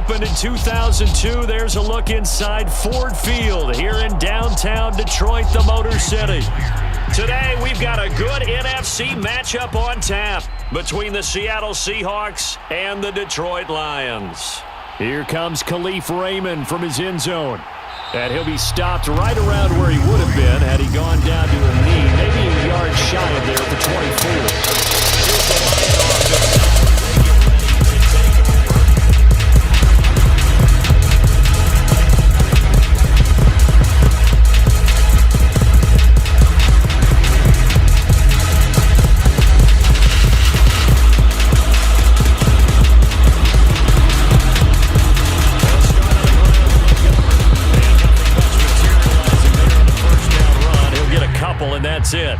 opened in 2002. There's a look inside Ford Field here in downtown Detroit, the Motor City. Today, we've got a good NFC matchup on tap between the Seattle Seahawks and the Detroit Lions. Here comes Khalif Raymond from his end zone. And he'll be stopped right around where he would have been had he gone down to a knee, maybe a yard shy of there at the 24. Here's the Lion offense. And that's it.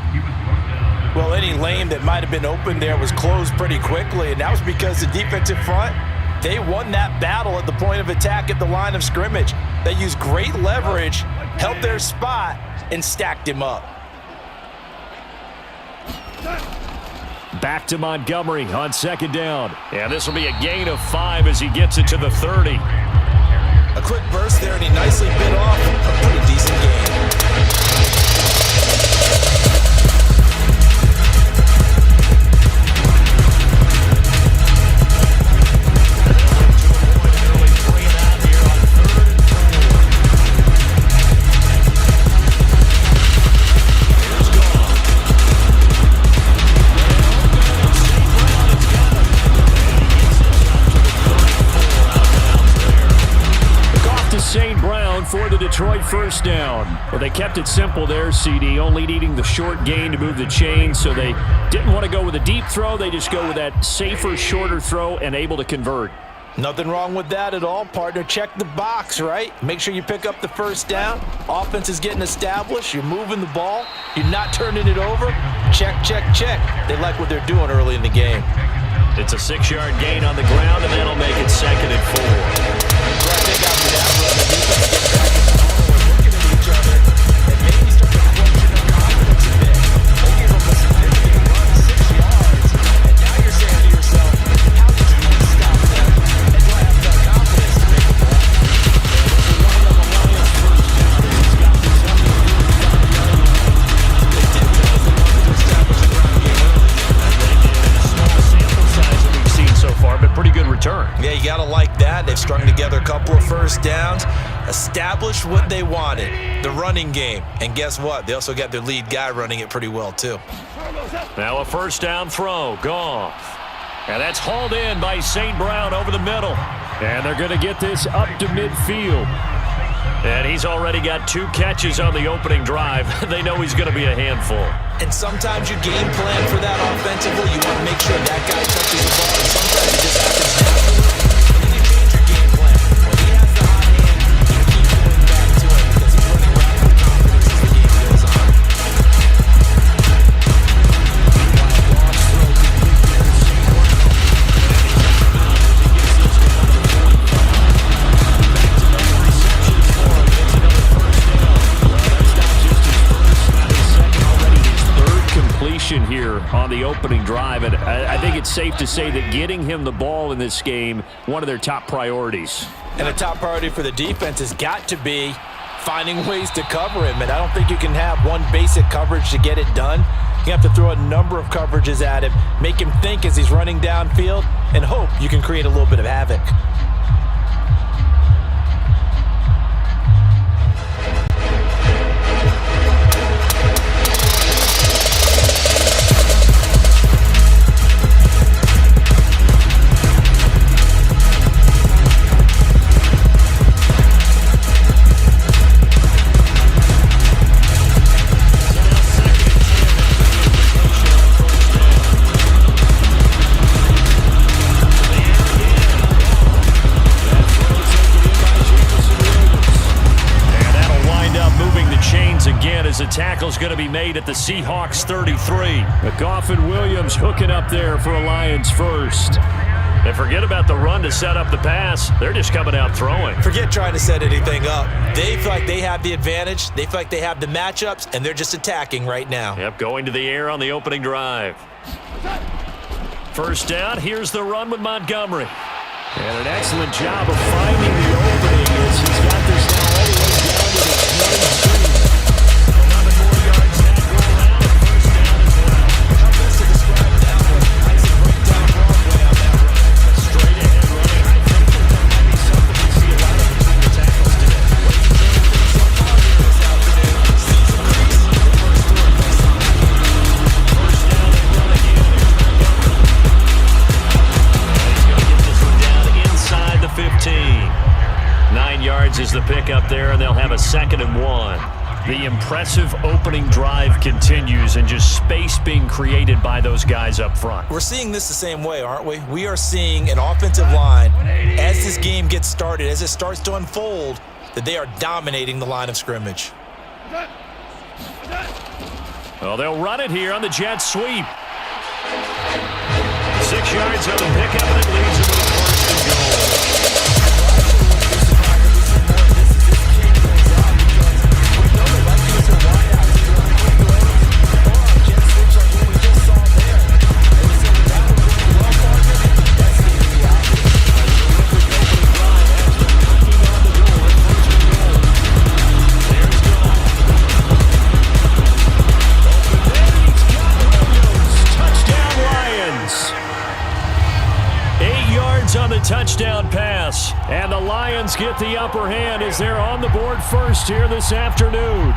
Well, any lane that might have been open there was closed pretty quickly, and that was because the defensive front, they won that battle at the point of attack at the line of scrimmage. They used great leverage, held their spot, and stacked him up. Back to Montgomery on second down. And this will be a gain of 5 as he gets it to the 30. A quick burst there, and he nicely bit off a pretty decent game. For the Detroit first down. Well, they kept it simple there, CD, only needing the short gain to move the chain, so they didn't want to go with a deep throw. They just go with that safer, shorter throw and able to convert. Nothing wrong with that at all, partner. Check the box, right? Make sure you pick up the first down. Offense is getting established. You're moving the ball. You're not turning it over. Check, check, check. They like what they're doing early in the game. It's a 6-yard gain on the ground, and that'll make it 2nd and 4. So I think after that run, the defense gets back in the huddle and looking at each other and maybe start to question their confidence a bit. They gave up a significant run, 6 yards, and now you're saying to yourself, how did you stop them? And do I have enough confidence to make a play? This is one of the Lions' first down. He's got this up to the 5-yard line. They did tell us they wanted to establish a ground game early. They did in a small sample size that we've seen so far, but pretty good return. Yeah, you got to like that. They've strung together a couple of first downs, established what they wanted, the running game. And guess what? They also got their lead guy running it pretty well, too. Now a first down throw. Goff. And that's hauled in by St. Brown over the middle. And they're going to get this up to midfield. And he's already got 2 catches on the opening drive. They know he's going to be a handful. And sometimes you game plan for that offensively. You want to make sure that guy touches the ball. And sometimes it just happens naturally. And then you change your game plan. When he has the hot hand, you keep going back to it because he's running around with confidence as the game goes on. Goff's throw complete there to St. Brown. And he gets this to about the 45. Back-to-back receptions for him. Gets another first down. Well, that's not just his first, not his second, already his 3rd completion here on the opening drive. And I think it's safe to say that getting him the ball in this game, one of their top priorities. And a top priority for the defense has got to be finding ways to cover him. And I don't think you can have one basic coverage to get it done. You have to throw a number of coverages at him, make him think as he's running downfield, and hope you can create a little bit of havoc. The tackle's going to be made at the Seahawks 33. But Goff and Williams hooking up there for a Lions first. And forget about the run to set up the pass. They're just coming out throwing. Forget trying to set anything up. They feel like they have the advantage. They feel like they have the matchups, and they're just attacking right now. Yep, going to the air on the opening drive. First down, here's the run with Montgomery. And an excellent job of finding the opening as he's got this now all the way down to the 22. 11 more yards that go around. First down as well. How best to describe that one? Nice and break down Broadway on that run. A straight ahead running. I think that might be something we see a lot of between the tackles today. What do you think so far here this afternoon? Season race. The first to it. First down and run again. He's going to get this one down inside the 15. 9 yards is the pickup there, and they'll have a 2nd and 1. The impressive opening drive continues, and just space being created by those guys up front. We're seeing this the same way, aren't we? We are seeing an offensive line, as this game gets started, as it starts to unfold, that they are dominating the line of scrimmage. Well, they'll run it here on the jet sweep. 6 yards on the pickup, and it leads them to the 1st and goal. On the touchdown pass, and the Lions get the upper hand as they're on the board first here this afternoon.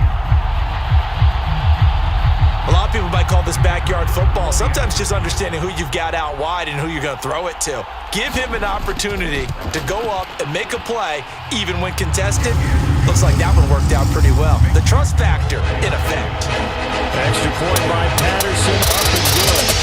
A lot of people might call this backyard football. Sometimes just understanding who you've got out wide and who you're going to throw it to. Give him an opportunity to go up and make a play, even when contested. Looks like that one worked out pretty well. The trust factor in effect. Extra point by Patterson, up and good.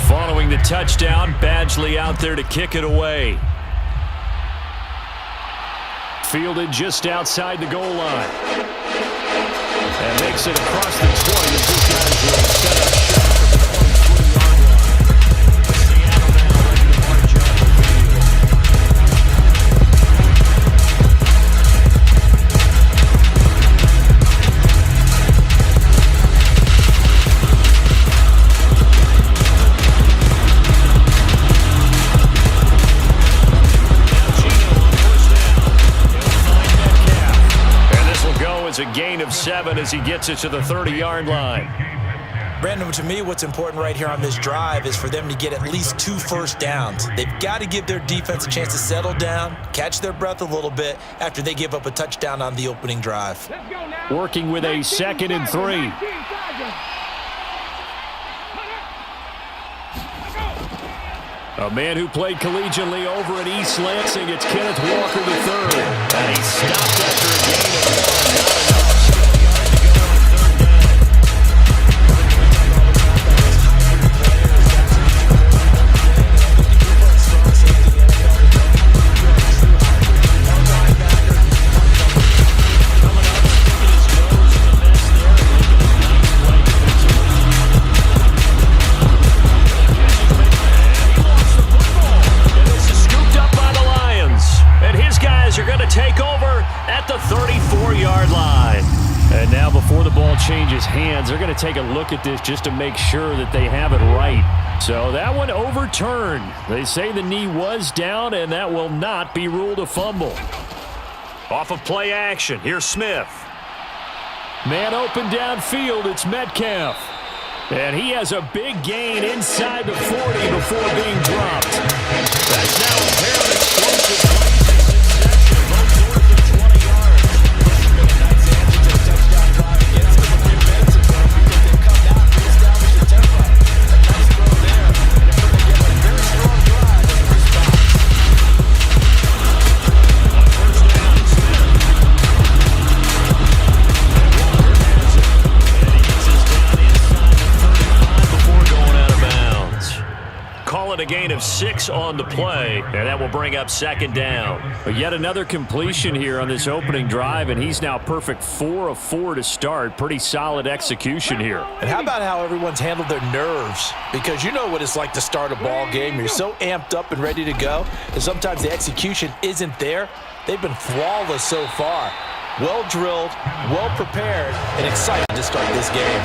Following the touchdown, Badgley out there to kick it away. Fielded just outside the goal line. And makes it across the 20 as these guys will set up shop at the 23-yard line. Seattle now ready to march up the field. A gain of 7 as he gets it to the 30-yard line. Brandon, to me, what's important right here on this drive is for them to get at least 2 first downs. They've got to give their defense a chance to settle down, catch their breath a little bit after they give up a touchdown on the opening drive. Working with a 2nd and 3. A man who played collegiately over at East Lansing, it's Kenneth Walker III. And he stopped after a gain of 1. Not enough. Are going to take over at the 34-yard line. And now before the ball changes hands, they're going to take a look at this just to make sure that they have it right. So that one overturned. They say the knee was down, and that will not be ruled a fumble. Off of play action, here's Smith. Man open downfield, it's Metcalf. And he has a big gain inside the 40 before being dropped. That's now a pair of explosive plays. First gain of 6 on the play, and that will bring up second down. But yet another completion here on this opening drive, and he's now perfect 4 of 4 to start. Pretty solid execution here. And how about how everyone's handled their nerves? Because you know what it's like to start a ball game. You're so amped up and ready to go, and sometimes the execution isn't there. They've been flawless so far. Well drilled, well prepared, and excited to start this game.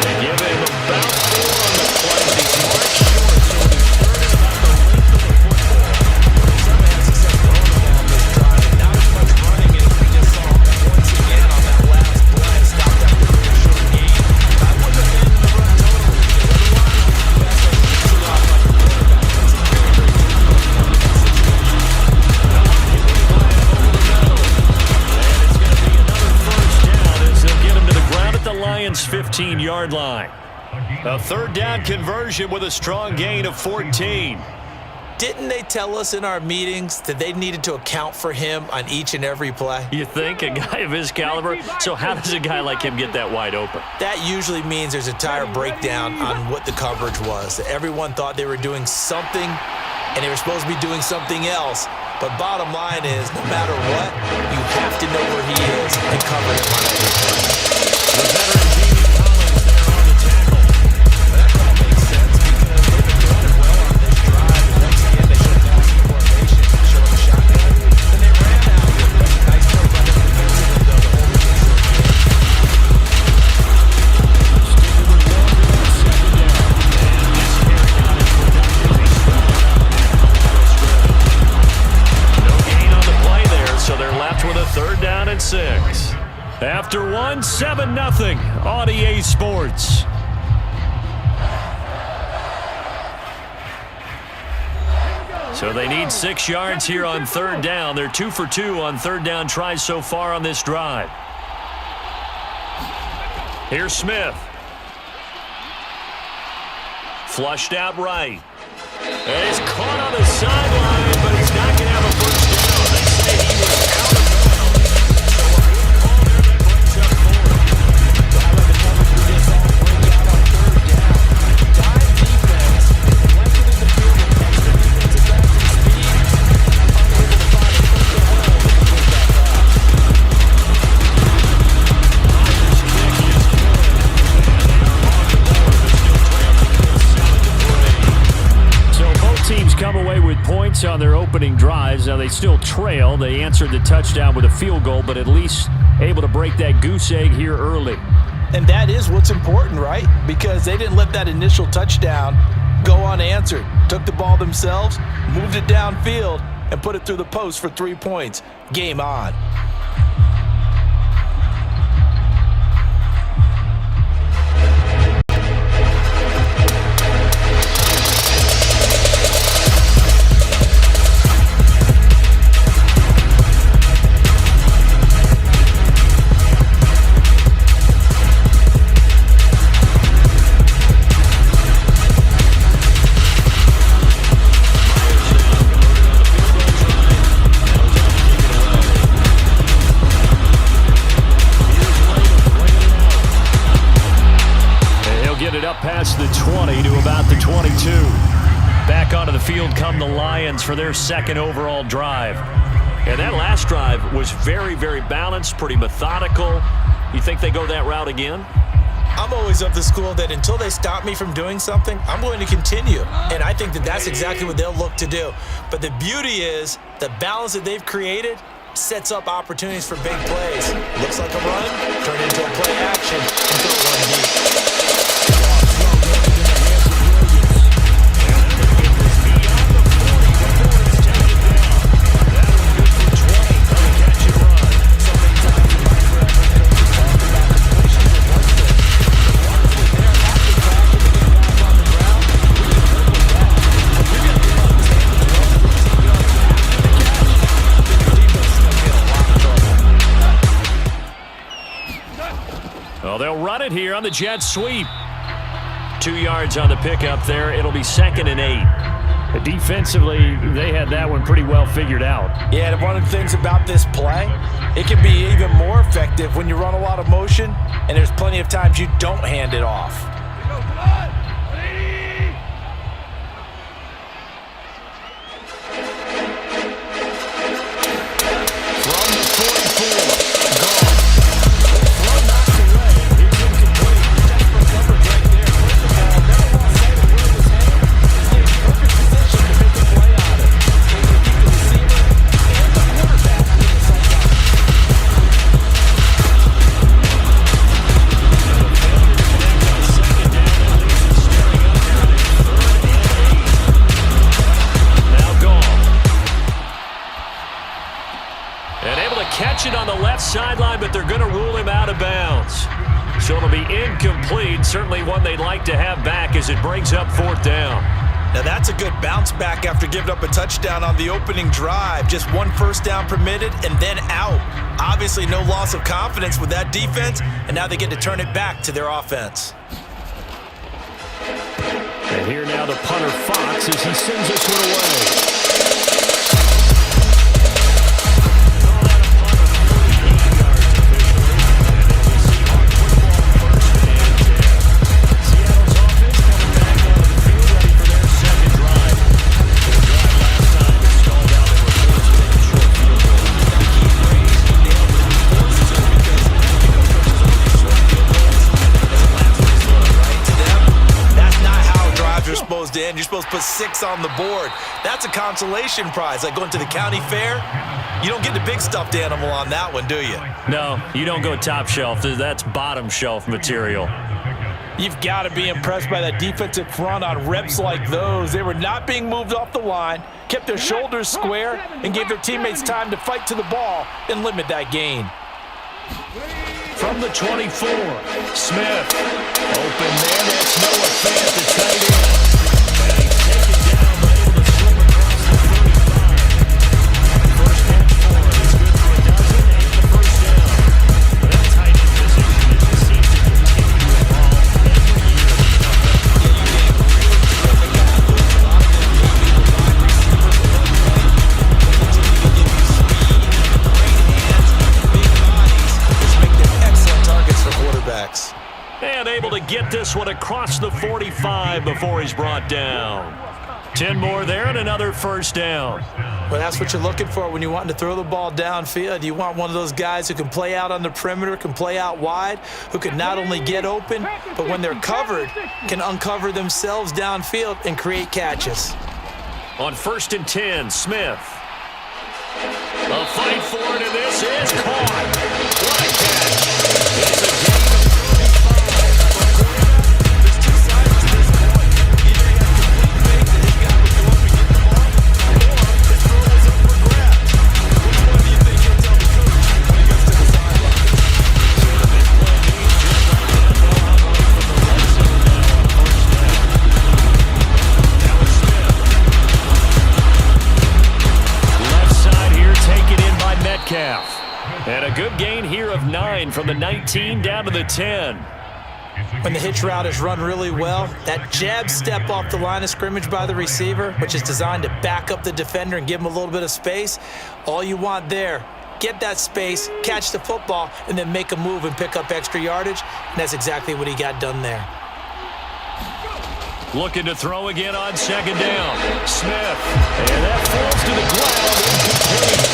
They give him about 4 on the play. He's marched short, so he's third about the length of the football. Some had success throwing the ball on this drive. Not as much running as we just saw once again on that last play. Stopped after a very short game. I wouldn't have been in the run totally, because otherwise, that's like a tee off like a quarterback. That's a very, very difficult one in that situation. At the Lions' 15-yard line. A third down conversion with a strong gain of 14. Didn't they tell us in our meetings that they needed to account for him on each and every play? You think? A guy of his caliber? So how does a guy like him get that wide open? That usually means there's a tire breakdown on what the coverage was. Everyone thought they were doing something, and they were supposed to be doing something else. But bottom line is, no matter what, you have to know where he is and cover him on every play. The veteran Geno there on the tackle. That all makes sense because they've been doing it well on this drive. And once again, they showed that formation to show the shotgun. And they ran out of it. Nice play by them defensively, though, to hold it to a short game. Sticking with Walker on second down. And this carry not as productive. He struck out no gain on the play there, so they're left with a third down and 6. After 1, 7-0 on EA Sports. So they need 6 yards here on third down. They're 2 for 2 on third down tries so far on this drive. Here's Smith. Flushed out right. And he's caught on the sideline, but he's not going to have a first down. They say he was out of bounds. Come away with points on their opening drives. Now they still trail. They answered the touchdown with a field goal, but at least able to break that goose egg here early. And that is what's important, right? Because they didn't let that initial touchdown go unanswered. Took the ball themselves, moved it downfield, and put it through the post for 3 points. Game on. Past the 20 to about the 22. Back onto the field come the Lions for their second overall drive. And that last drive was very, very balanced, pretty methodical. You think they go that route again? I'm always of the school that until they stop me from doing something, I'm going to continue. And I think that that's exactly what they'll look to do. But the beauty is the balance that they've created sets up opportunities for big plays. Looks like a run, turn into a play action, and throw one deep. Well, they'll run it here on the jet sweep. 2 yards on the pickup there. It'll be 2nd and 8. Defensively, they had that one pretty well figured out. Yeah, and one of the things about this play, it can be even more effective when you run a lot of motion, and there's plenty of times you don't hand it off. sideline, but they're going to rule him out of bounds. So it'll be incomplete, certainly one they'd like to have back as it brings up 4th down. Now that's a good bounce back after giving up a touchdown on the opening drive. Just 1 first down permitted and then out. Obviously no loss of confidence with that defense, and now they get to turn it back to their offense. And here now the punter Fox as he sends this one away. You're supposed to put 6 on the board. That's a consolation prize, like going to the county fair. You don't get the big stuffed animal on that one, do you? No, you don't go top shelf. That's bottom shelf material. You've got to be impressed by that defensive front on reps like those. They were not being moved off the line, kept their shoulders square, and gave their teammates time to fight to the ball and limit that gain. From the 24, Smith. Open man, that's Noah Fant, the tight end. And able to get this one across the 45 before he's brought down. 10 more there and another first down. Well, that's what you're looking for when you want to throw the ball downfield. You want one of those guys who can play out on the perimeter, can play out wide, who can not only get open, but when they're covered, can uncover themselves downfield and create catches. On 1st and 10, Smith. A fight for it, and this is caught. What a catch. It's a game. And a good gain here of 9 from the 19 down to the 10. When the hitch route is run really well, that jab step off the line of scrimmage by the receiver, which is designed to back up the defender and give him a little bit of space, all you want there, get that space, catch the football, and then make a move and pick up extra yardage, and that's exactly what he got done there. Looking to throw again on 2nd down. Smith, and that falls to the ground, incomplete.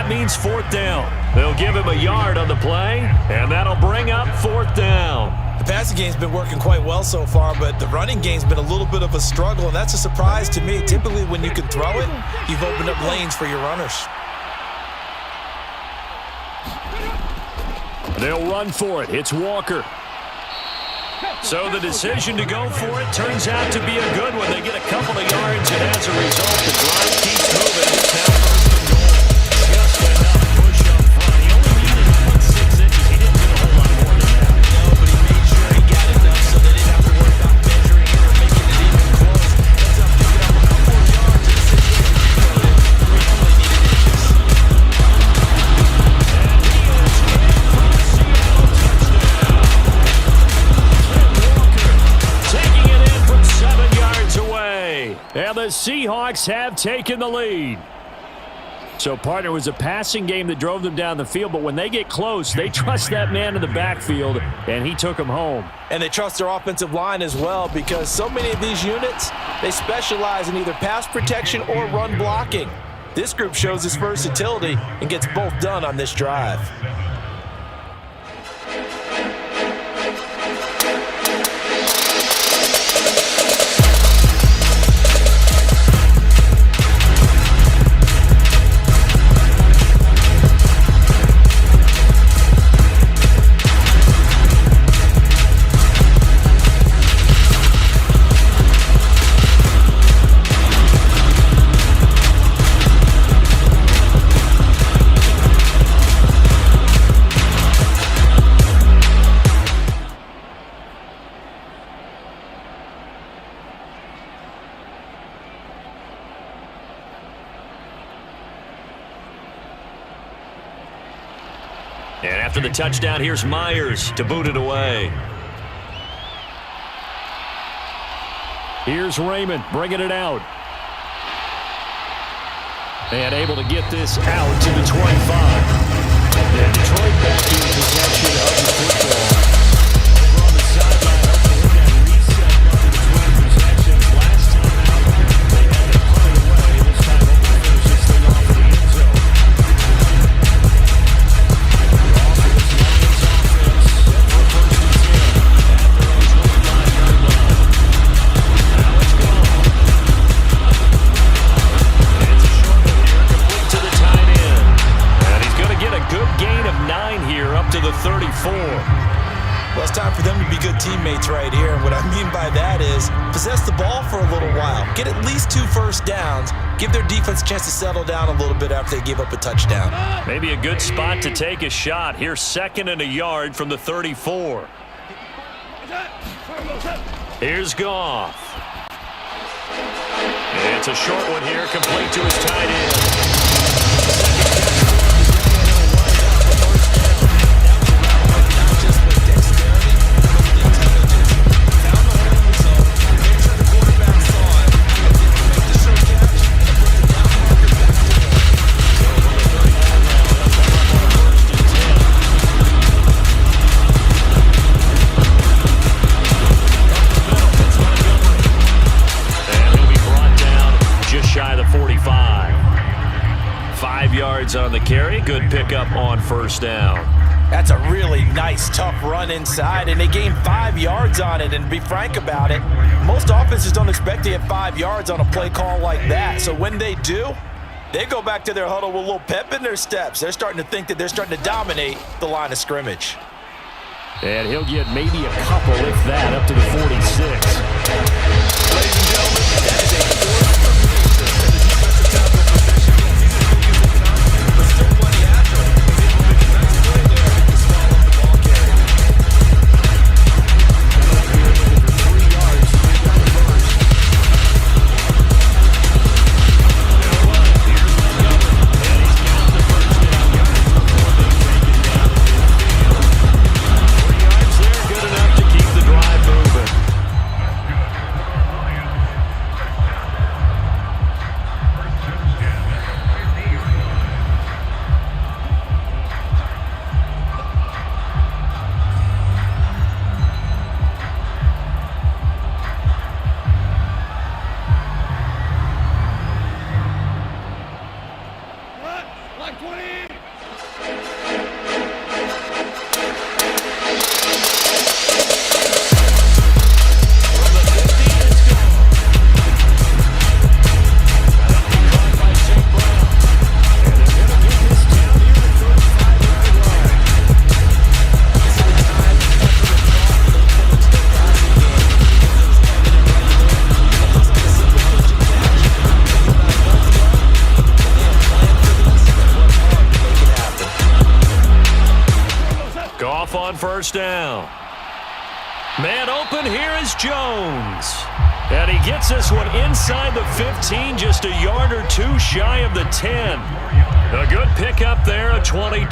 Means 4th down. They'll give him a yard on the play, and that'll bring up 4th down. The passing game's been working quite well so far, but the running game's been a little bit of a struggle, and that's a surprise to me. Typically, when you can throw it, you've opened up lanes for your runners. They'll run for it. It's Walker. So the decision to go for it turns out to be a good one. They get a couple of yards, and as a result, the drive keeps moving. It's now 1st and goal. Just enough push up front. He only needed 1.6 inches. He didn't get a whole lot more than that. No, but he made sure he got enough so they didn't have to worry about measuring it or making it even close. Ends up picking up a couple of yards in a situation he only needed inches. And he is in for a Seattle touchdown. Taking it in from 7 yards away. And the Seahawks have taken the lead. So, partner, it was a passing game that drove them down the field, but when they get close, they trust that man in the backfield, and he took them home. And they trust their offensive line as well, because so many of these units, they specialize in either pass protection or run blocking. This group shows its versatility and gets both done on this drive. After the touchdown, here's Myers to boot it away. Here's Raymond bringing it out. And able to get this out to the 25. And Detroit back in possession of the football. Over on the sideline, hopefully that reset button between possessions. Last time out, they had to punt it away. This time, hopefully finish this thing off in the end zone. Goff with his Lions offense set for 1st and 10 at their own 25-yard line. Now it's Goff. It's a short one here, complete to the tight end. And he's going to get a good gain of 9 here, up to the 34. Well, it's time for them to be good teammates right here. And what I mean by that is possess the ball for a little while. Get at least 2 first downs. Give their defense a chance to settle down a little bit after they give up a touchdown. Maybe a good spot to take a shot. Here's 2nd and a yard from the 34. Here's Goff. It's a short one here, complete to his tight end. On the carry, good pickup on 1st down. That's a really nice, tough run inside, and they gained 5 yards on it. And to be frank about it, most offenses don't expect to get 5 yards on a play call like that. So when they do, they go back to their huddle with a little pep in their steps. They're starting to think that they're starting to dominate the line of scrimmage. And he'll get maybe a couple, if that, up to the 46. Ladies and gentlemen, that is a 4th On 1st down. Man open, here is Jones. And he gets this one inside the 15, just a yard or 2 shy of the 10. A good pickup there, a 22.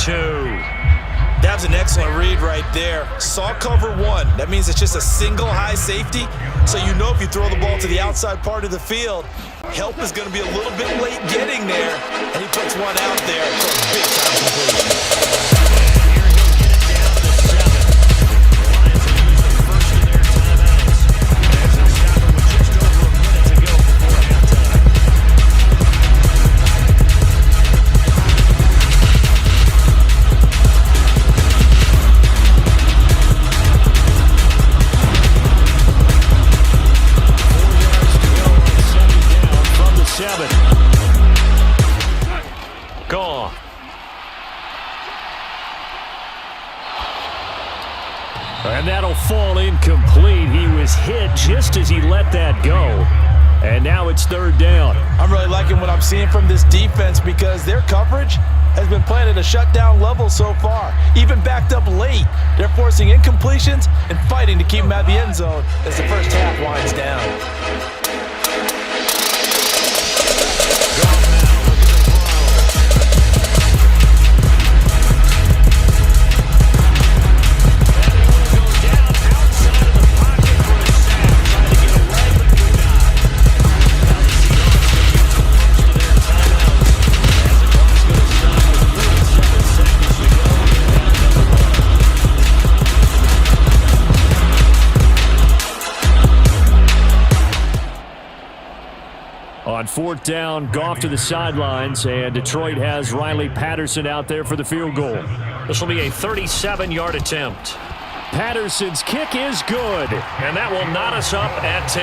That was an excellent read right there. Saw cover 1. That means it's just a single high safety. So you know if you throw the ball to the outside part of the field, help is going to be a little bit late getting there. And he puts one out there for a big-time completion. Goff. And that'll fall incomplete. He was hit just as he let that go. And now it's 3rd down. I'm really liking what I'm seeing from this defense because their coverage has been playing at a shutdown level so far. Even backed up late, they're forcing incompletions and fighting to keep them out of the end zone as the first half winds down. On fourth down, Goff to the sidelines, and Detroit has Riley Patterson out there for the field goal. This will be a 37-yard attempt. Patterson's kick is good, and that will knot us up at 10.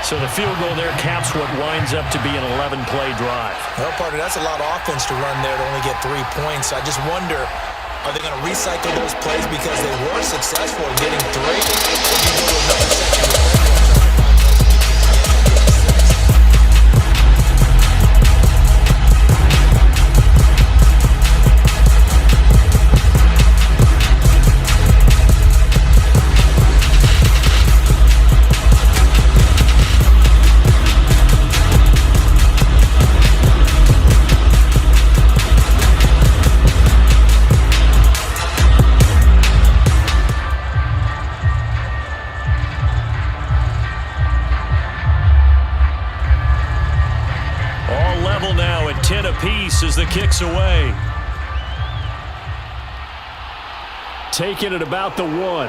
So the field goal there caps what winds up to be an 11-play drive. Well, partner, that's a lot of offense to run there to only get 3 points. I just wonder, are they going to recycle those plays because they were successful in getting 3? Or do you go to another section of the as the kick's away. Taking it about the 1.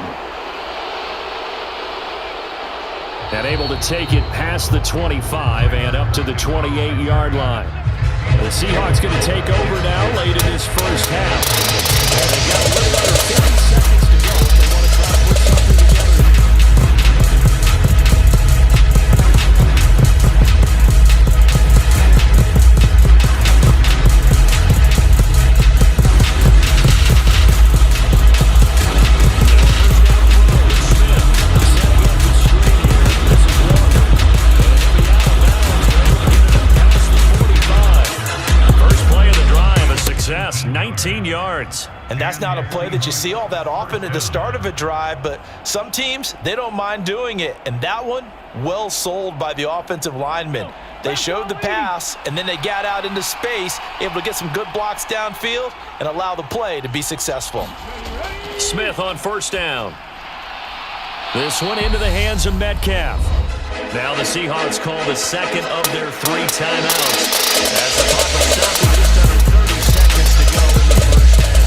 And able to take it past the 25 and up to the 28-yard line. The Seahawks going to take over now late in this first half. And they got a little under 50 seconds to go if they want to try to put something together here. Success, 19 yards. And that's not a play that you see all that often at the start of a drive, but some teams, they don't mind doing it. And that one, well sold by the offensive linemen. They showed the pass, and then they got out into space, able to get some good blocks downfield and allow the play to be successful. Smith on first down. This one into the hands of Metcalf. Now the Seahawks call the second of their 3 timeouts. As the clock will stop with just under 30 seconds to go in the first half.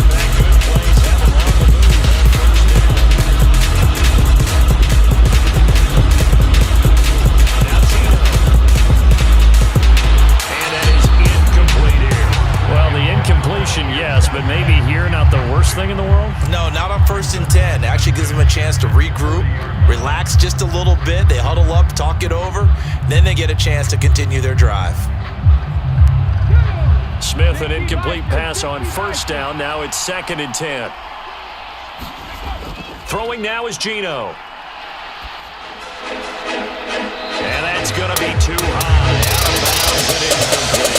Back-to-back good plays have them on the move on first down. Now Geno. And that is incomplete here. Well, the incompletion, yes, but maybe here not the worst thing in the world? No, not on 1st and 10. Actually gives them a chance to regroup, relax just a little bit. They huddle up, talk it over, then they get a chance to continue their drive. Smith, an incomplete pass on first down. Now it's 2nd and 10. Throwing now is Geno. And that's going to be too high. Out of bounds and incomplete.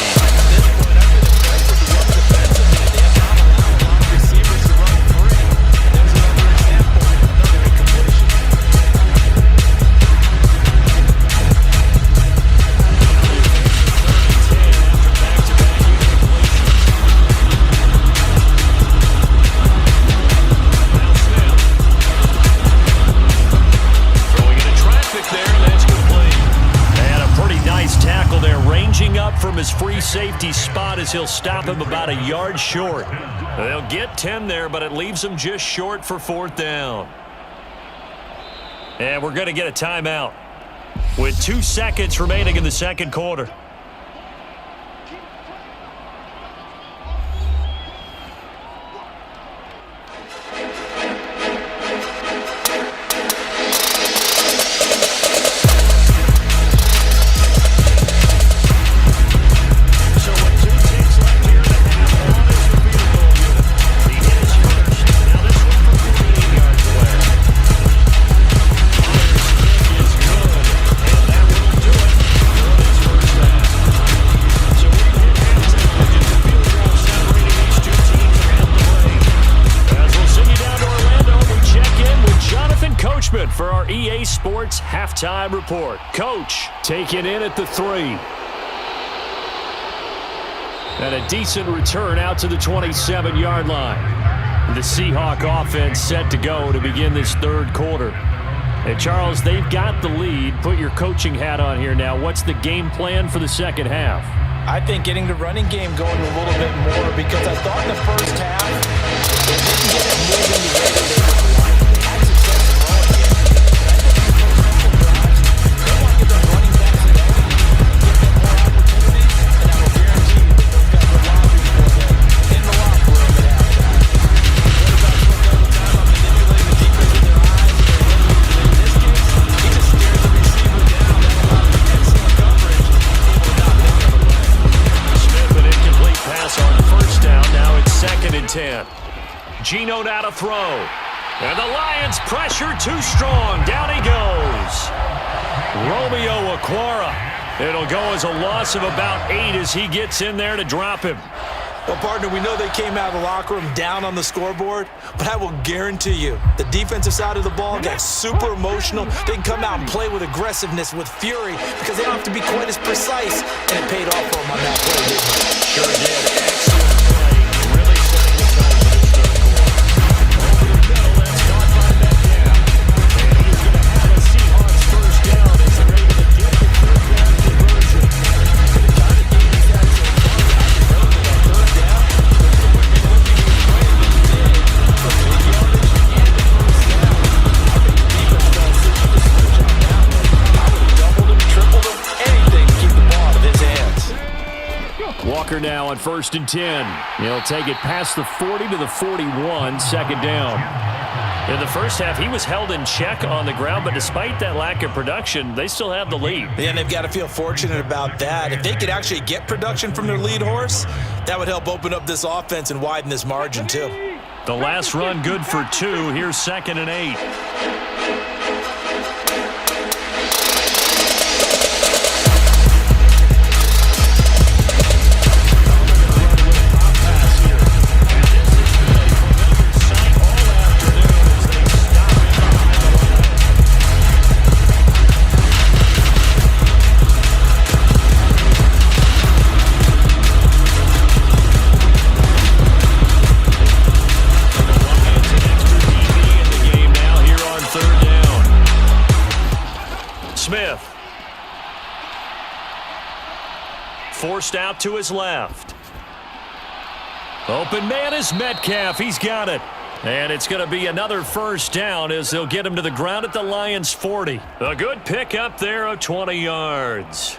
From his free safety spot as he'll stop him about a yard short. They'll get 10 there, but it leaves them just short for 4th down. And we're going to get a timeout with 2 seconds remaining in the second quarter. For our EA Sports halftime report. Coach taking in at the 3. And a decent return out to the 27-yard line. The Seahawk offense set to go to begin this 3rd quarter. And Charles, they've got the lead. Put your coaching hat on here now. What's the game plan for the second half? I think getting the running game going a little bit more, because I thought in the first half, they didn't get it moving the way that they would like. They had success throwing it. But I think the first couple drives, they want to get their running backs going, give them more opportunities, and I will guarantee you that those guys are lobbying for them in the locker room at halftime. Quarterbacks look all the time on manipulating the defense in their eyes. In this case, he just stares the receiver down. That allows excellent coverage. An incomplete pass on first down. Now it's 2nd and 10. Geno now to throw. And the Lions pressure too strong. Down he goes. Romeo Okwara. It'll go as a loss of about 8 as he gets in there to drop him. Well, partner, we know they came out of the locker room down on the scoreboard, but I will guarantee you the defensive side of the ball got super emotional. They can come out and play with aggressiveness, with fury, because they don't have to be quite as precise, and it paid off for them on that play, didn't it? Sure did. Excellent play. Really setting the tone for this third quarter. Over the middle, that's caught by Madden. And he's going to have a Seahawks first down as they're able to get the third down conversion. The kind of game that's so far, I can tell you that third down, the women looking to play that he did for big yardage and the first down. I think the defense does such a switch on that one. I would have doubled him, tripled him, anything to keep the ball out of his hands. Walker now on 1st and 10. He'll take it past the 40 to the 41, 2nd down. In the first half, he was held in check on the ground, but despite that lack of production, they still have the lead. Yeah, and they've got to feel fortunate about that. If they could actually get production from their lead horse, that would help open up this offense and widen this margin too. The last run good for 2. Here's 2nd and 8. Forced out to his left. Open man is Metcalf. He's got it. And it's going to be another first down as they'll get him to the ground at the Lions' 40. A good pickup there of 20 yards.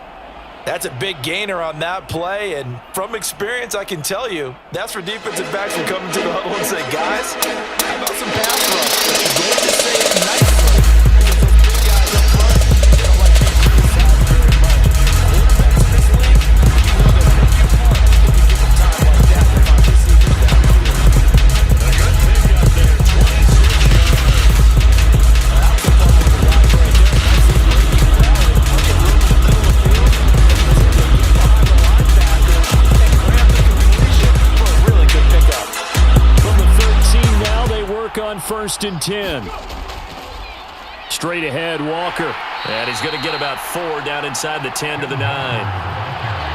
That's a big gainer on that play, and from experience, I can tell you, that's where defensive backs will come into the huddle and say, guys, how about some pass rush? But you're going to say it nicely, because those big guys up front, they don't like being criticized very much. Quarterbacks in this league, you know they'll pick you apart if you give them time like that to find receivers downfield. A good pickup there, 26 yards. That was a fun one to watch right there. Nicely breaking rally, plenty of room in the middle of the field. Behind the linebacker and grab the completion for a really good pickup. From the 13 now, they work on 1st and 10. Straight ahead, Walker. And he's going to get about 4 down inside the 10 to the 9.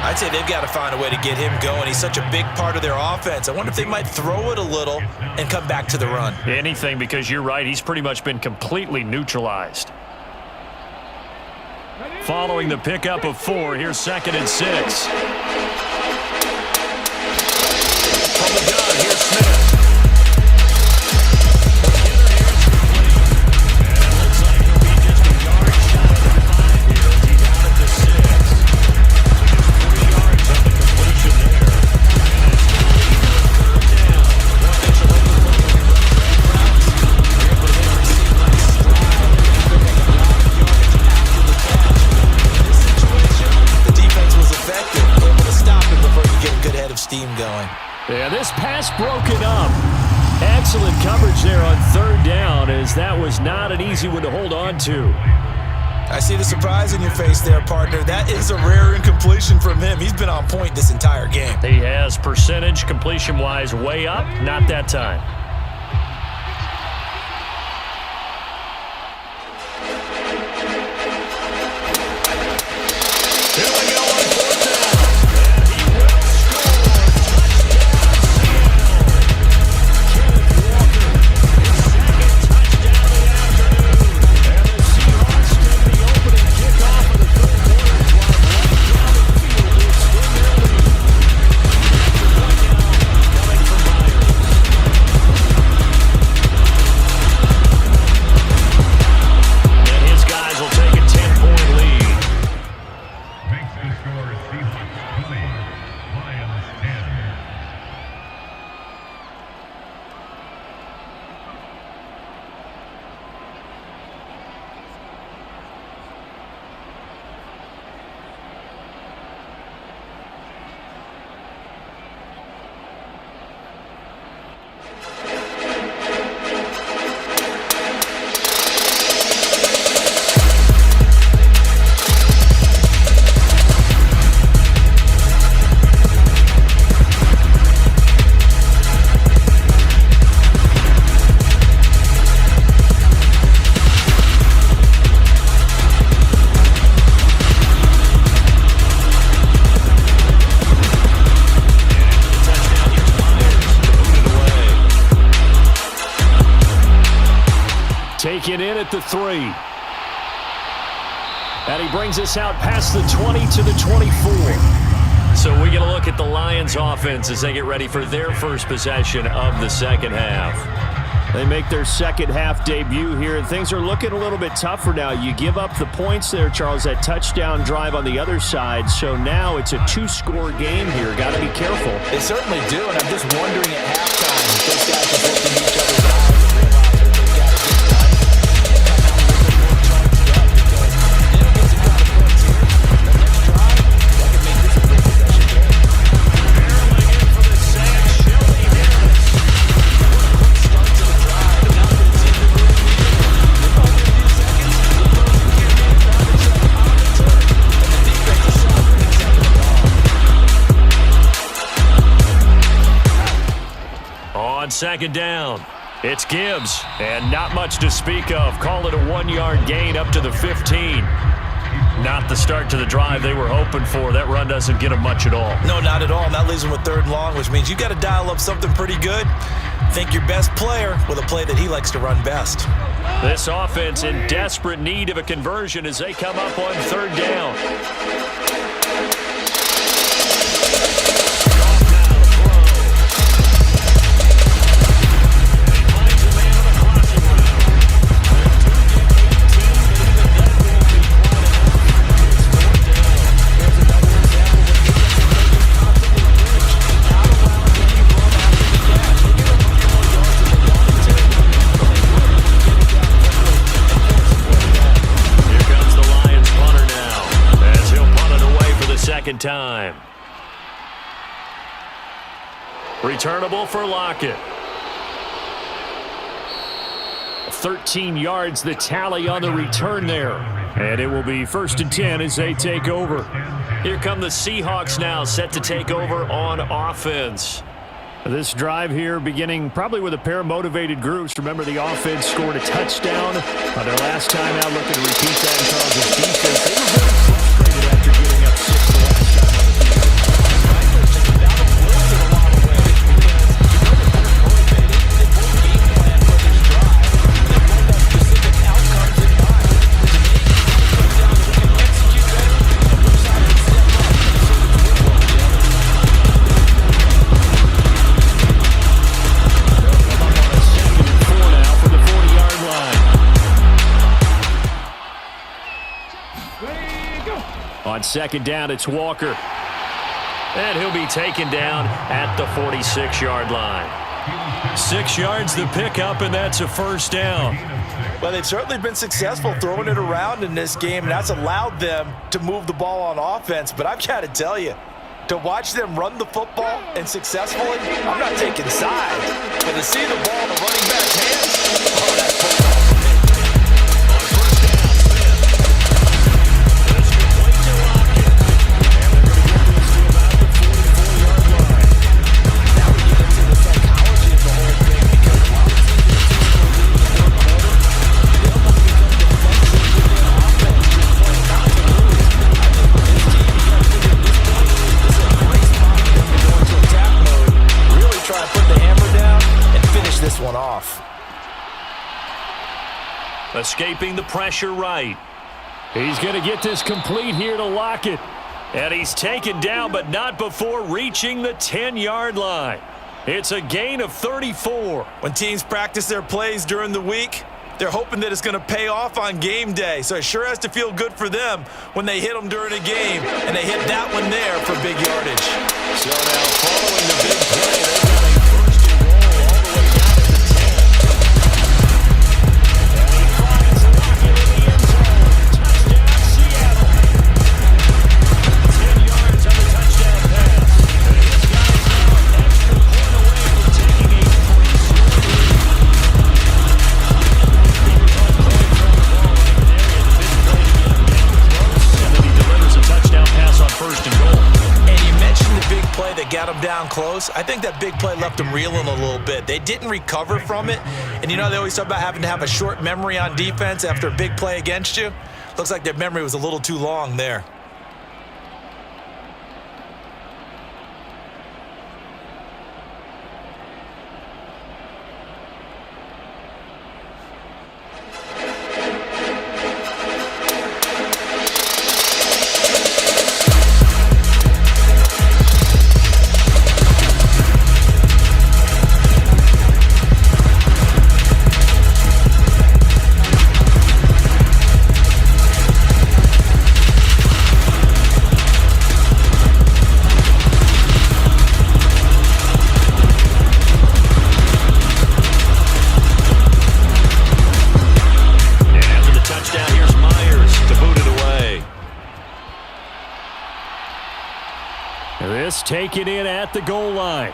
I'd say they've got to find a way to get him going. He's such a big part of their offense. I wonder if they might throw it a little and come back to the run. Anything, because you're right, he's pretty much been completely neutralized. Following the pickup of 4, here's 2nd and 6. From the gun, here's Smith. Yeah, this pass broken up. Excellent coverage there on 3rd down, as that was not an easy one to hold on to. I see the surprise in your face there, partner. That is a rare incompletion from him. He's been on point this entire game. He has percentage, completion-wise, way up. Not that time. Here we go on 4th down. And he will score. at the 3. And he brings us out past the 20 to the 24. So we get a look at the Lions offense as they get ready for their first possession of the second half. They make their second half debut here, and things are looking a little bit tougher now. You give up the points there, Charles, that touchdown drive on the other side. So now it's a 2-score game here. Got to be careful. They certainly do, and I'm just wondering at halftime if those guys are both in each other's eyes and realize that they've got to get done. On second down, it's Gibbs, and not much to speak of. Call it a 1-yard gain up to the 15. Not the start to the drive they were hoping for. That run doesn't get them much at all. No, not at all. And that leaves them with 3rd and long, which means you got to dial up something pretty good. Think your best player with a play that he likes to run best. This offense in desperate need of a conversion as they come up on 3rd down. Time. Returnable for Lockett. 13 yards the tally on the return there. And it will be 1st and 10 as they take over. Here come the Seahawks now, set to take over on offense. This drive here beginning probably with a pair of motivated groups. Remember, the offense scored a touchdown on their last time out. Looking to repeat that in Charles' defense. They were very frustrated after giving up 6 the last time on the field. On second down, it's Walker. And he'll be taken down at the 46-yard line. 6 yards the pickup, and that's a 1st down. Well, they've certainly been successful throwing it around in this game, and that's allowed them to move the ball on offense. But I've got to tell you, to watch them run the football and successfully, I'm not taking sides, but to see the ball in the running back's hands, oh, that's football. One off. Escaping the pressure right. He's going to get this complete here to Lockett. And he's taken down, but not before reaching the 10-yard line. It's a gain of 34. When teams practice their plays during the week, they're hoping that it's going to pay off on game day. So it sure has to feel good for them when they hit them during a game. And they hit that one there for big yardage. So now following the big play, they've got a 1st and goal all the way down to the 10. And he finds Lockett in the end zone. Touchdown, Seattle. 10 yards on the touchdown pass. And this guy's now an extra point away from taking a 3-score lead. He was on point from the ball in an area that didn't play to get him down close. And then he delivers a touchdown pass on 1st and goal. And you mentioned the big play that got him down close. I think that big play left them reeling a little bit. They didn't recover from it. And you know, they always talk about having to have a short memory on defense after a big play against you. Looks like their memory was a little too long there. This taken in at the goal line.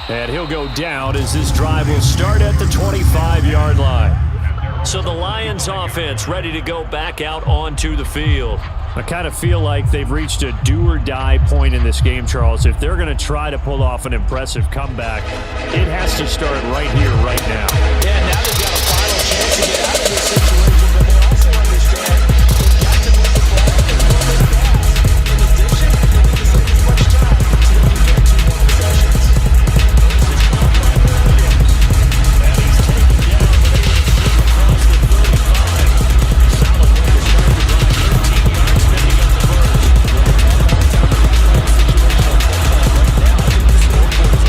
And he'll go down as this drive will start at the 25-yard line. So the Lions offense ready to go back out onto the field. I kind of feel like they've reached a do-or-die point in this game, Charles. If they're going to try to pull off an impressive comeback, it has to start right here, right now. Yeah, now they've got a final chance to get out of this situation, but they also understand they've got to move the ball as well as fast. In addition, they need to save as much time so they can get 2 more possessions. And he's taken down, but able to slip across the 35. Solid way to start the drive. 13 yards,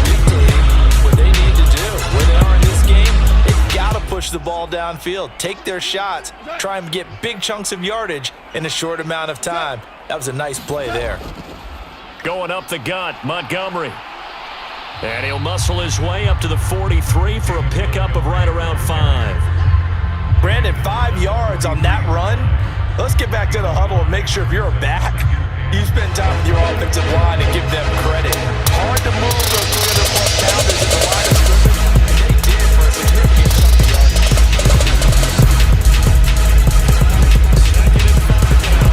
picking up the first. What they need to do, where they are in this game, they've got to push the ball downfield, take their shots, try and get big chunks of yardage in a short amount of time. That was a nice play there. Going up the gut, Montgomery. And he'll muscle his way up to the 43 for a pickup of right around 5. Brandon, 5 yards on that run. Let's get back to the huddle and make sure if you're back, you spend time with your offensive line and give them credit. Hard to move those 300-plus pounders at the line of scrimmage, and they did for a significant chunk of yardage. Second and 5 now.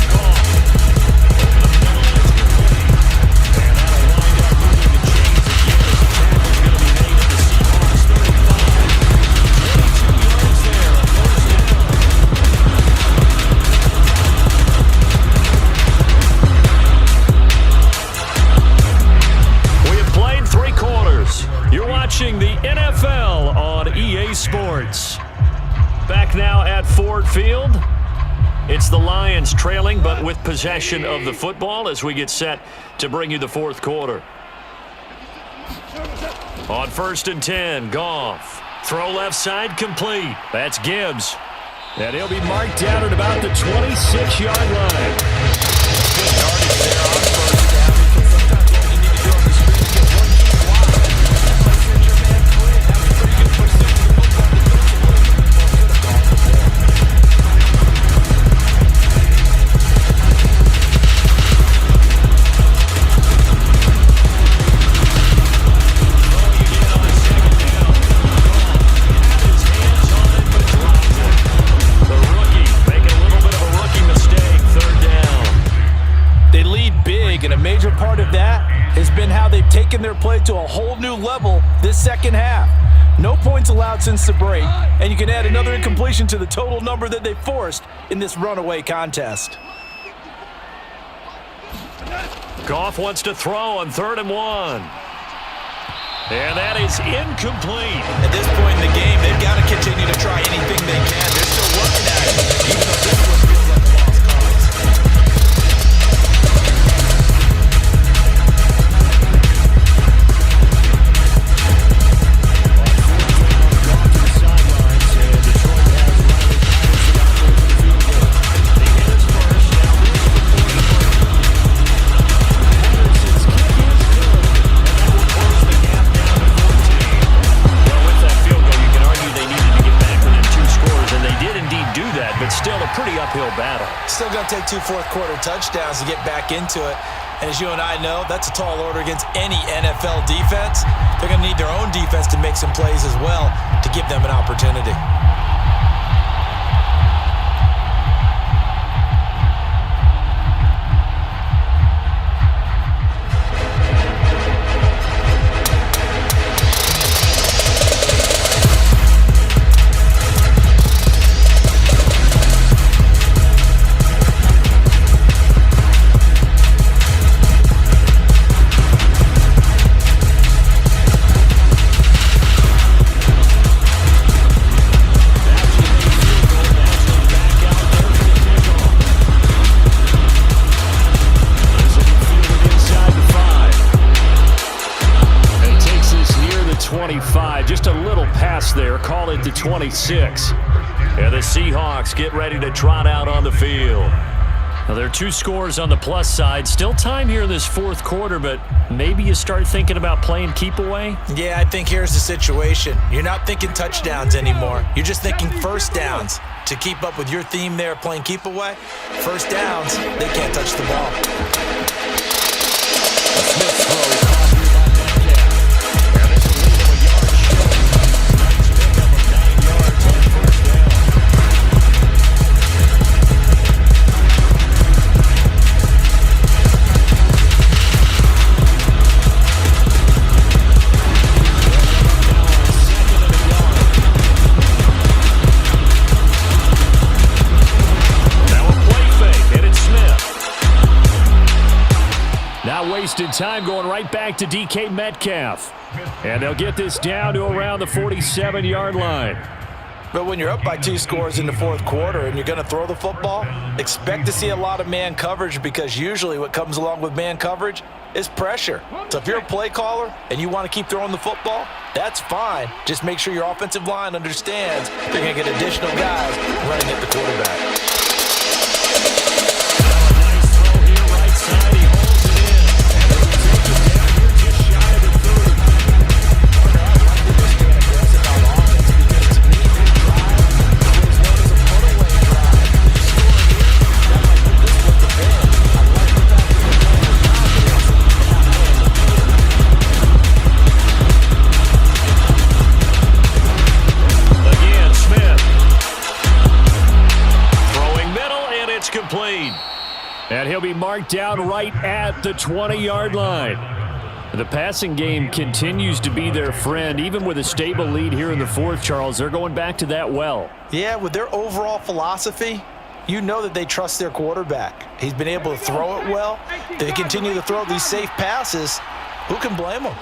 Goff. Over the middle, and it's complete. And that'll wind up moving the chains again as the tackle's going to be made at the Seahawks 35. 22 yards there, a first down. We have played 3 quarters. You're watching the NFL on EA Sports. Back now at Ford Field. It's the Lions trailing, but with possession of the football as we get set to bring you the 4th quarter. On 1st and 10, Goff. Throw left side complete. That's Gibbs. And he'll be marked down at about the 26-yard line. Good yardage there on first down, because sometimes all you need to do on the screen is get one key block. That might set your man free. That was pretty good push there to the football defensively. Well, could have gone from there. Throwing again on 2nd down. Goff had his hands on it, but dropped it. The rookie making a little bit of a rookie mistake. 3rd down. They lead big, and a major part of that has been how they've taken their play to a whole new level this second half. No points allowed since the break, and you can add another incompletion to the total number that they forced in this runaway contest. Goff wants to throw on 3rd and 1. And that is incomplete. At this point in the game, they've got to continue to try anything they can. They're still working at it, even though this one feels like a lost cause. Goff to the sidelines, and Detroit has Riley Patterson out there for the field goal. They hit his first, now this is the 43. Patterson's kick is good, and that will close the gap down to 14. Well, with that field goal, you can argue they needed to get back within 2 scores, and they did indeed do that, but still a pretty uphill battle. Still going to take 2 fourth-quarter touchdowns to get back into it. And as you and I know, that's a tall order against any NFL defense. They're going to need their own defense to make some plays as well to give them an opportunity. Just a little pass there. Call it the 26. And the Seahawks get ready to trot out on the field. Now, there are 2 scores on the plus side. Still time here in this 4th quarter, but maybe you start thinking about playing keep away? Yeah, I think here's the situation. You're not thinking touchdowns anymore. You're just thinking first downs. To keep up with your theme there, playing keep away, first downs, they can't touch the ball. wasted time going right back to DK Metcalf. And they'll get this down to around the 47-yard line. But when you're up by 2 scores in the fourth quarter and you're going to throw the football, expect to see a lot of man coverage, because usually what comes along with man coverage is pressure. So if you're a play caller and you want to keep throwing the football, that's fine. Just make sure your offensive line understands they're going to get additional guys running at the quarterback. And he'll be marked down right at the 20-yard line. The passing game continues to be their friend. Even with a stable lead here in the fourth, Charles, they're going back to that well. Yeah, with their overall philosophy, you know that they trust their quarterback. He's been able to throw it well. They continue to throw these safe passes. Who can blame them?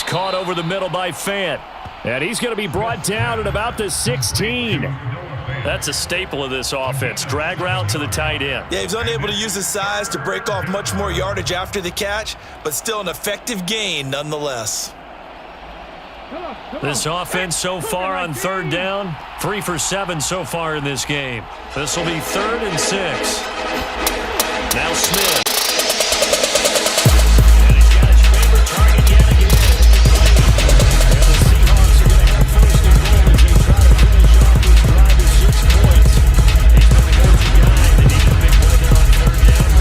Caught over the middle by Fant. And he's going to be brought down at about the 16. That's a staple of this offense. Drag route to the tight end. Yeah, he's unable to use his size to break off much more yardage after the catch, but still an effective gain nonetheless. This offense so far on third down, 3 for 7 so far in this game. This will be 3rd and 6. Now Smith. And he's got his favorite target yet again. And the Seahawks are going to have 1st and goal as they try to finish off this drive with 6 points. He's been the go-to guy. They need a big play there on 3rd down.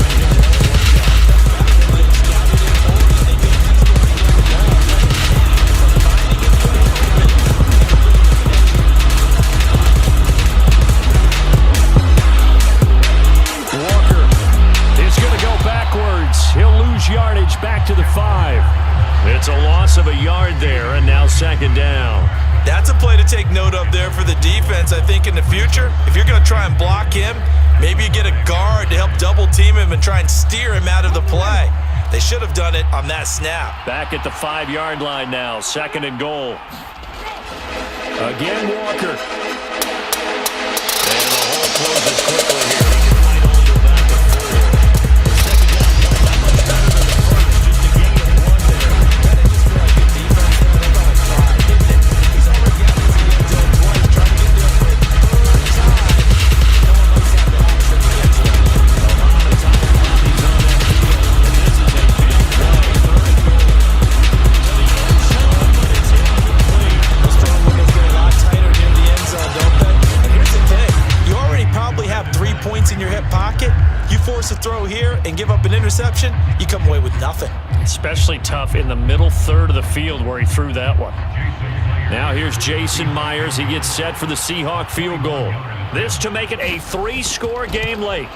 He'll lose yardage back to the 5. It's a loss of a yard there, and now 2nd down. That's a play to take note of there for the defense, I think, in the future. If you're going to try and block him, maybe you get a guard to help double-team him and try and steer him out of the play. They should have done it on that snap. Back at the 5-yard line now, 2nd and goal. Again, Walker. And the hole closes quickly here. In your hip pocket, you force a throw here and give up an interception, you come away with nothing. Especially tough in the middle third of the field where he threw that one. Now here's Jason Myers. He gets set for the Seahawk field goal. This to make it a 3-score game late.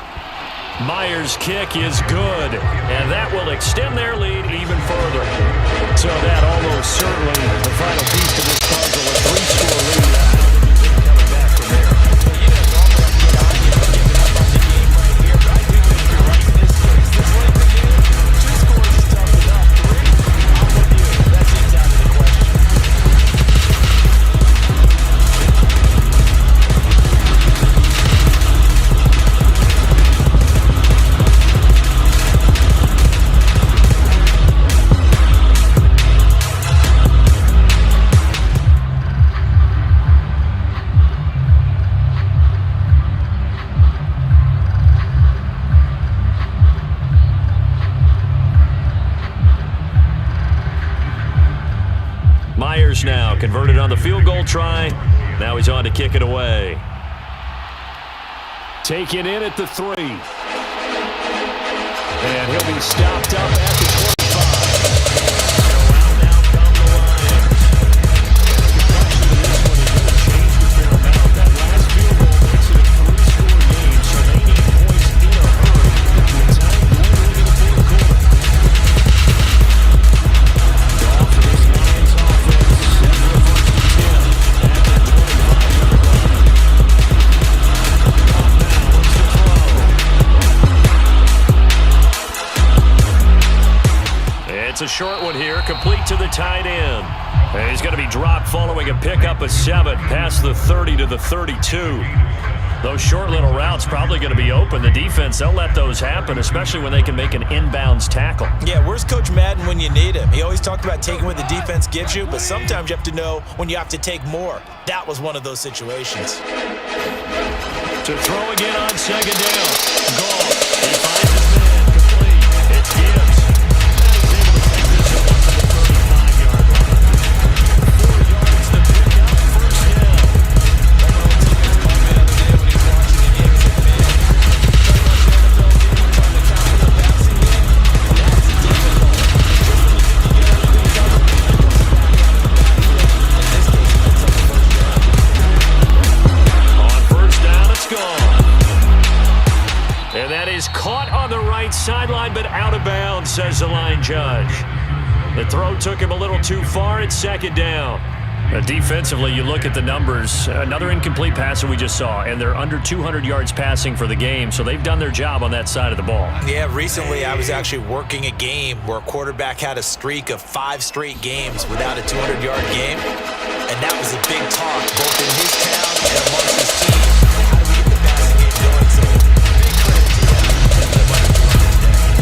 Myers' kick is good, and that will extend their lead even further. So that almost certainly the final piece to this puzzle, a 3-score lead. Coming back from there. Now converted on the field goal try. Now he's on to kick it away. Taken in at the 3. And he'll be stopped up at the 25. So out now come the Lions. The question to this one is going to change a fair amount. That last field goal makes it a 3-score game, so they need points in a hurry with time dwindling in the fourth quarter. Goff for this Lions offense, set for a 1st and 10 at the 25-yard line. Goff now looks to throw. It's a short one here, complete to the tight end. And he's going to be dropped following a pickup of 7 past the 30 to the 32. Those short little routes probably going to be open. The defense, they'll let those happen, especially when they can make an inbounds tackle. Yeah, where's Coach Madden when you need him? He always talked about taking what the defense gives you, but sometimes you have to know when you have to take more. That was one of those situations. To throw again on 2nd down. Goff. He finds his man. Complete. It's Gibbs. And that is caught on the right sideline, but out of bounds, says the line judge. The throw took him a little too far. It's 2nd down. Defensively, you look at the numbers. Another incomplete pass that we just saw, and they're under 200 yards passing for the game, so they've done their job on that side of the ball. Yeah, recently I was actually working a game where a quarterback had a streak of 5 straight games without a 200-yard game, and that was a big talk both in his town and amongst his team. How do we get the passing game going? So big credit to them.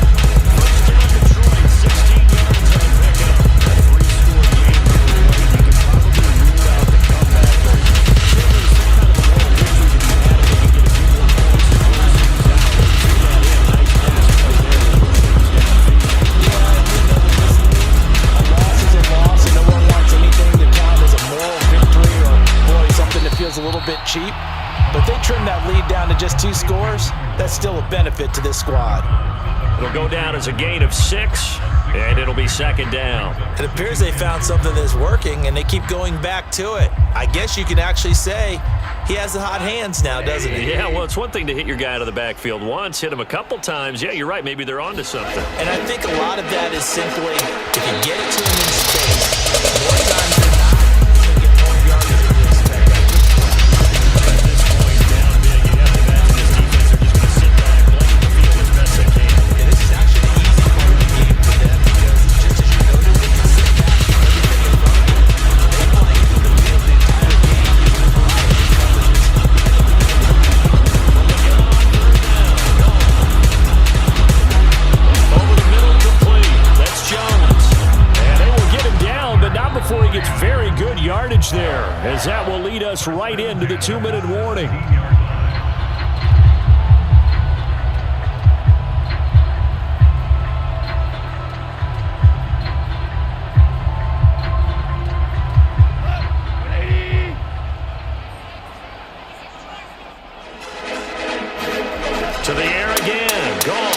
First down, Detroit, 16 yards on pickup. A 3-score game underway. You can probably rule out the comeback, but certainly some kind of a moral victory to be had if they can get a few more points and close things out. They do that in. Nice pass play there to push things downfield. A loss is a loss, and no one wants anything to count as a moral victory or, boy, something that feels a little bit cheap. But they trim that lead down to just 2 scores. That's still a benefit to this squad. It'll go down as a gain of 6, and it'll be 2nd down. It appears they found something that's working, and they keep going back to it. I guess you can actually say he has the hot hands now, doesn't he? Yeah, well, it's one thing to hit your guy out of the backfield once, hit him a couple times. Yeah, you're right. Maybe they're onto something. And I think a lot of that is simply if you get it to him in space, more times than not, he'll get more yardage than you expect. At this point, down big, you have to imagine this defense are just going to sit back, blanket the field as best they can. And this is actually the easy part of the game for them because just as you noted, they can sit back with everything in front of them. They blanket the field the entire game using a variety of coverages. Over the middle, complete. That's Jones. And they will get him down, but not before he gets very good yardage there, as that will lead us right into the 2-minute warning. To the air again. Goff.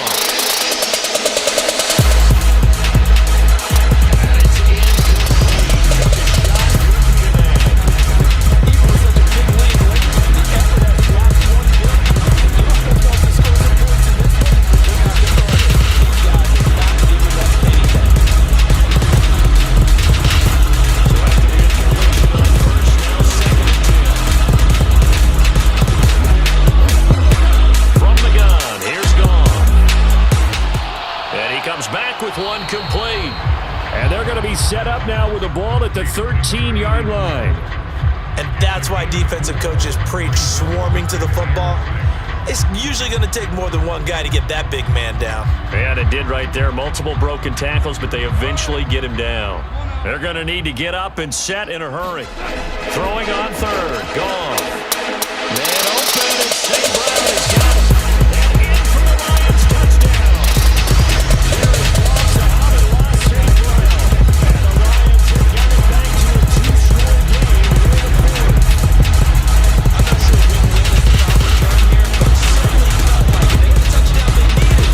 And it's with one complete. And they're going to be set up now with the ball at the 13-yard line. And that's why defensive coaches preach swarming to the football. It's usually going to take more than one guy to get that big man down. And it did right there. Multiple broken tackles, but they eventually get him down. They're going to need to get up and set in a hurry. Throwing on third. Goff. Man open, and St. Brown has got it. And in for the Lions touchdown. There is Goff to out and lost St. Brown. And the Lions have got it back to a two-score game with a fourth. I'm not sure win-win is the proper term here, but certainly felt like they got the touchdown they needed.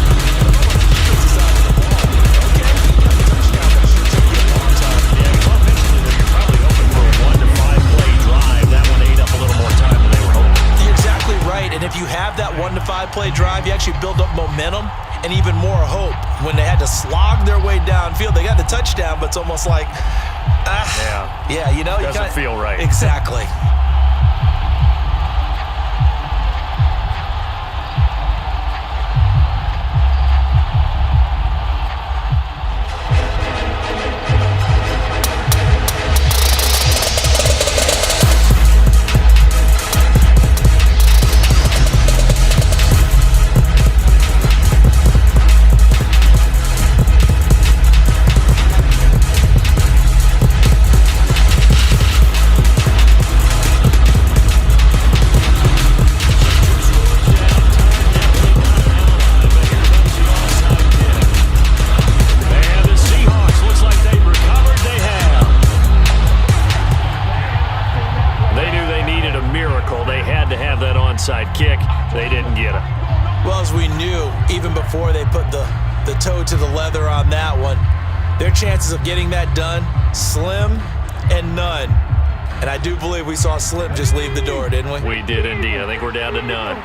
And if you have that 1 to 5 play drive, you actually build up momentum and even more hope. When they had to slog their way downfield, they got the touchdown, but it's almost like, you know, doesn't feel right. Exactly. Onside kick. They didn't get it. Well, as we knew, even before they put the toe to the leather on that one, their chances of getting that done, slim and none. And I do believe we saw Slim just leave the door, didn't we? We did indeed. I think we're down to none.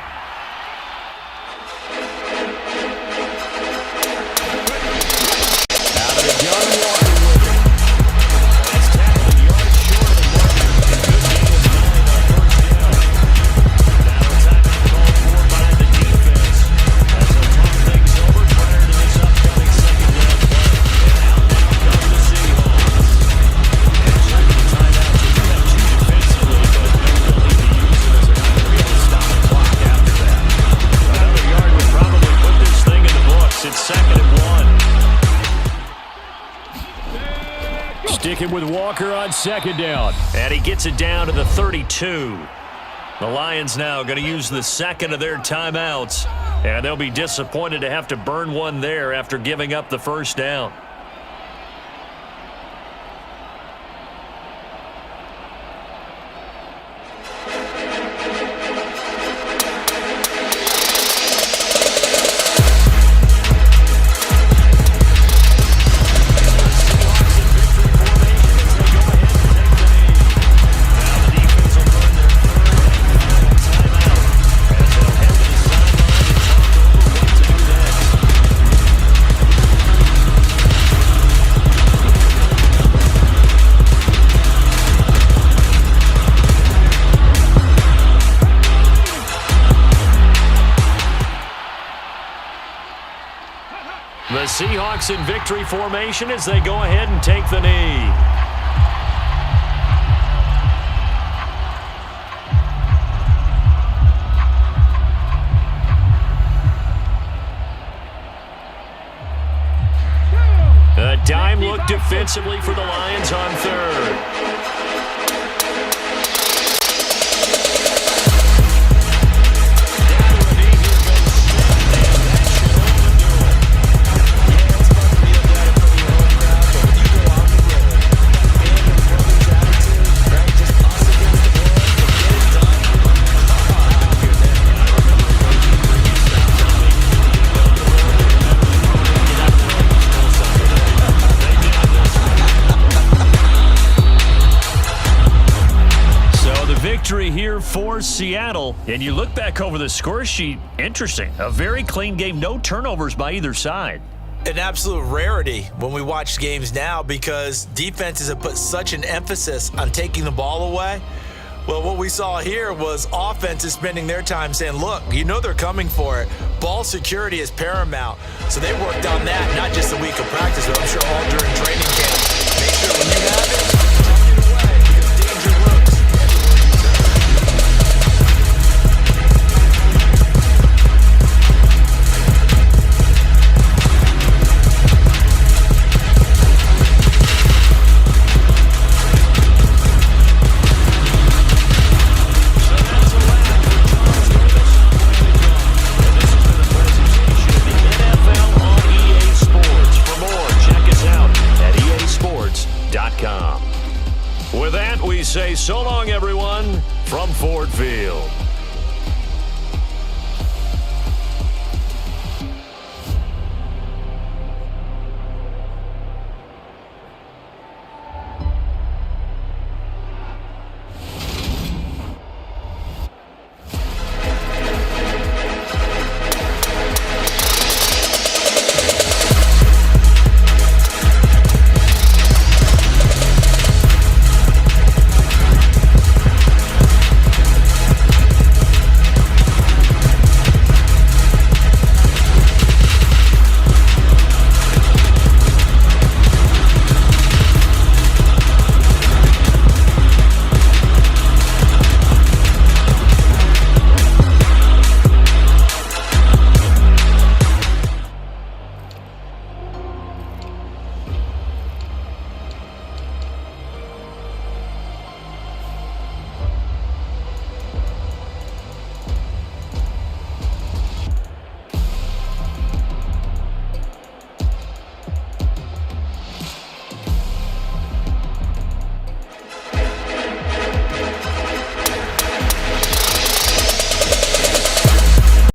Sticking with Walker on second down. And he gets it down to the 32. The Lions now going to use the second of their timeouts. And they'll be disappointed to have to burn one there after giving up the first down. The Seahawks in victory formation as they go ahead and take the knee. A dime look defensively for the Lions on third. Victory here for Seattle. And you look back over the score sheet, interesting. A very clean game, no turnovers by either side. An absolute rarity when we watch games now because defenses have put such an emphasis on taking the ball away. Well, what we saw here was offenses spending their time saying, look, you know they're coming for it. Ball security is paramount. So they worked on that, not just a week of practice, but I'm sure all during training camp. Make sure when you have it, tuck it away because danger lurks. With that, we say so long, everyone, from Ford Field.